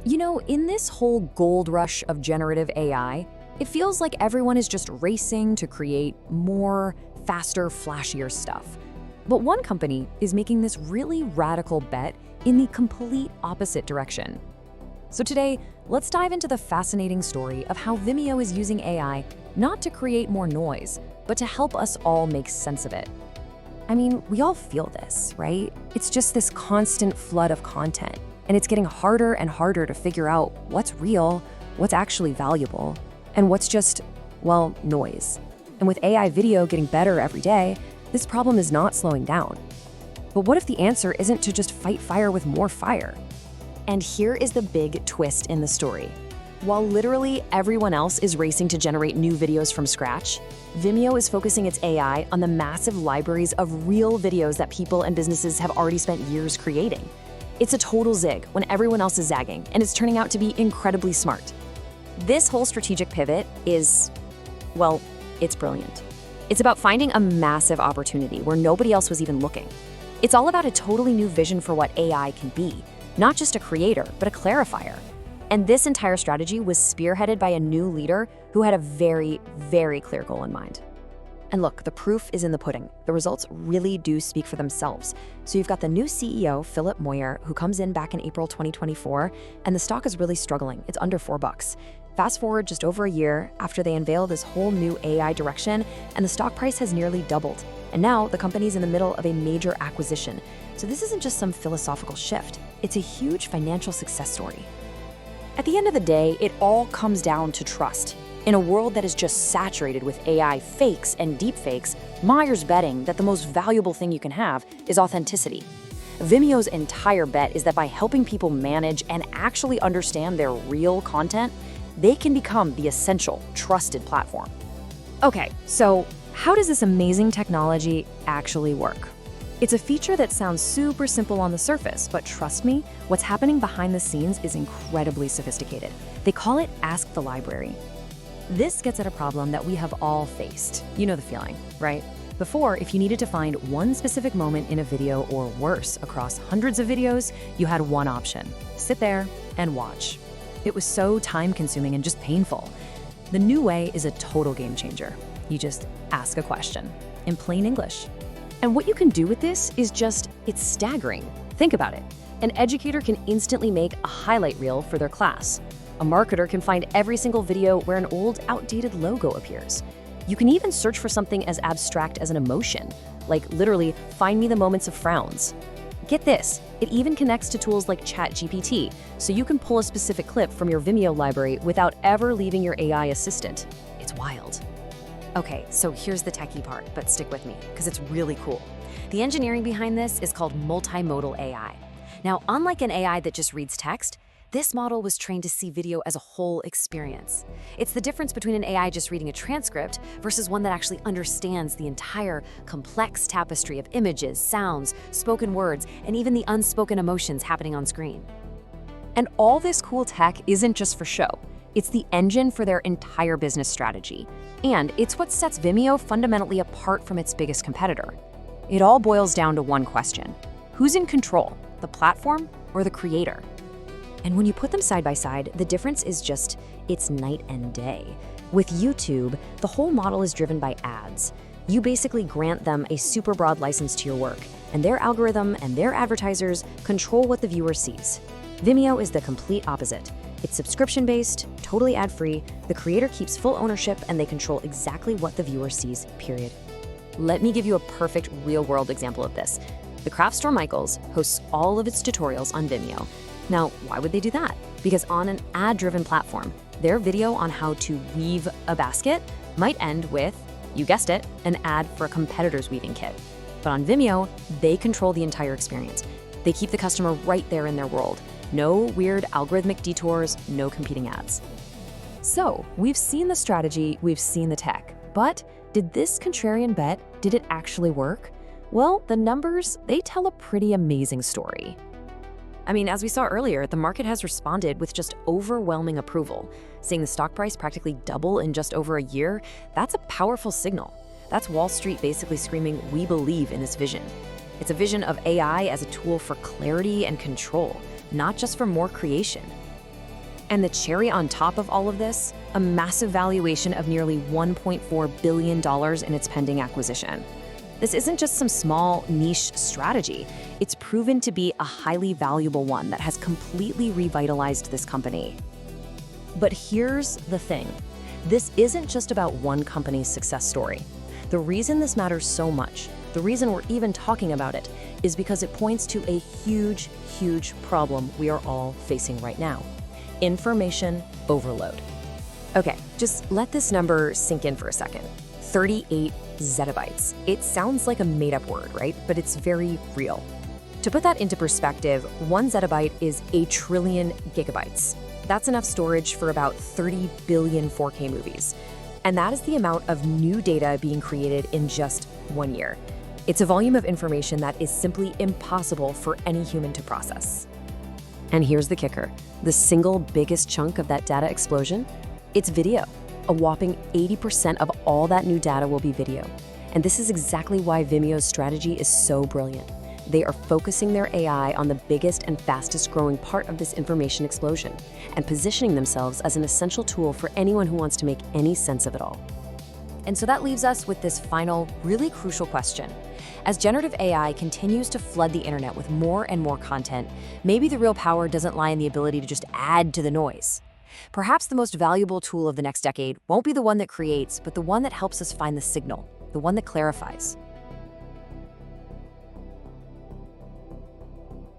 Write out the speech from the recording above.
You know, in this whole gold rush of generative AI, it feels like everyone is just racing to create more, faster, flashier stuff. But one company is making this really radical bet in the complete opposite direction. So today, let's dive into the fascinating story of how Vimeo is using AI not to create more noise, but to help us all make sense of it. I mean, we all feel this, right? It's just this constant flood of content, and it's getting harder and harder to figure out what's real, what's actually valuable, and what's just, well, noise. And with AI video getting better every day, this problem is not slowing down. But what if the answer isn't to just fight fire with more fire? And here is the big twist in the story. While literally everyone else is racing to generate new videos from scratch, Vimeo is focusing its AI on the massive libraries of real videos that people and businesses have already spent years creating. It's a total zig when everyone else is zagging, and it's turning out to be incredibly smart. This whole strategic pivot is, well, it's brilliant. It's about finding a massive opportunity where nobody else was even looking. It's all about a totally new vision for what AI can be, not just a creator, but a clarifier. And this entire strategy was spearheaded by a new leader who had a very, very clear goal in mind. And look, the proof is in the pudding. The results really do speak for themselves. So you've got the new CEO, Philip Moyer, who comes in back in April 2024, and the stock is really struggling. It's under $4. Fast forward just over a year after they unveil this whole new AI direction, and the stock price has nearly doubled. And now the company's in the middle of a major acquisition. So this isn't just some philosophical shift. It's a huge financial success story. At the end of the day, it all comes down to trust. In a world that is just saturated with AI fakes and deepfakes, Moyer's betting that the most valuable thing you can have is authenticity. Vimeo's entire bet is that by helping people manage and actually understand their real content, they can become the essential, trusted platform. Okay, so how does this amazing technology actually work? It's a feature that sounds super simple on the surface, but trust me, what's happening behind the scenes is incredibly sophisticated. They call it Ask the Library. This gets at a problem that we have all faced. You know the feeling, right? Before, if you needed to find one specific moment in a video or worse across hundreds of videos, you had one option: sit there and watch. It was so time-consuming and just painful. The new way is a total game changer. You just ask a question in plain English. And what you can do with this is it's staggering. Think about it. An educator can instantly make a highlight reel for their class. A marketer can find every single video where an old, outdated logo appears. You can even search for something as abstract as an emotion, like literally, find me the moments of frowns. Get this, it even connects to tools like ChatGPT, so you can pull a specific clip from your Vimeo library without ever leaving your AI assistant. It's wild. Okay, so here's the techie part, but stick with me, because it's really cool. The engineering behind this is called Multimodal AI. Now, unlike an AI that just reads text, this model was trained to see video as a whole experience. It's the difference between an AI just reading a transcript versus one that actually understands the entire complex tapestry of images, sounds, spoken words, and even the unspoken emotions happening on screen. And all this cool tech isn't just for show. It's the engine for their entire business strategy. And it's what sets Vimeo fundamentally apart from its biggest competitor. It all boils down to one question: who's in control, the platform or the creator? And when you put them side by side, the difference is it's night and day. With YouTube, the whole model is driven by ads. You basically grant them a super broad license to your work, and their algorithm and their advertisers control what the viewer sees. Vimeo is the complete opposite. It's subscription-based, totally ad-free, the creator keeps full ownership, and they control exactly what the viewer sees, period. Let me give you a perfect real-world example of this. The craft store Michaels hosts all of its tutorials on Vimeo. Now, why would they do that? Because on an ad-driven platform, their video on how to weave a basket might end with, you guessed it, an ad for a competitor's weaving kit. But on Vimeo, they control the entire experience. They keep the customer right there in their world. No weird algorithmic detours, no competing ads. So, we've seen the strategy, we've seen the tech, but did this contrarian bet, did it actually work? Well, the numbers, they tell a pretty amazing story. I mean, as we saw earlier, the market has responded with just overwhelming approval. Seeing the stock price practically double in just over a year, that's a powerful signal. That's Wall Street basically screaming, we believe in this vision. It's a vision of AI as a tool for clarity and control, not just for more creation. And the cherry on top of all of this, a massive valuation of nearly $1.4 billion in its pending acquisition. This isn't just some small niche strategy. It's proven to be a highly valuable one that has completely revitalized this company. But here's the thing. This isn't just about one company's success story. The reason this matters so much, the reason we're even talking about it, is because it points to a huge, huge problem we are all facing right now. Information overload. Okay, just let this number sink in for a second. 38 zettabytes. It sounds like a made-up word, right? But it's very real. To put that into perspective, 1 zettabyte is a trillion gigabytes. That's enough storage for about 30 billion 4K movies. And that is the amount of new data being created in just 1 year. It's a volume of information that is simply impossible for any human to process. And here's the kicker. The single biggest chunk of that data explosion? It's video. A whopping 80% of all that new data will be video. And this is exactly why Vimeo's strategy is so brilliant. They are focusing their AI on the biggest and fastest growing part of this information explosion and positioning themselves as an essential tool for anyone who wants to make any sense of it all. And so that leaves us with this final, really crucial question. As generative AI continues to flood the internet with more and more content, maybe the real power doesn't lie in the ability to just add to the noise. Perhaps the most valuable tool of the next decade won't be the one that creates, but the one that helps us find the signal, the one that clarifies.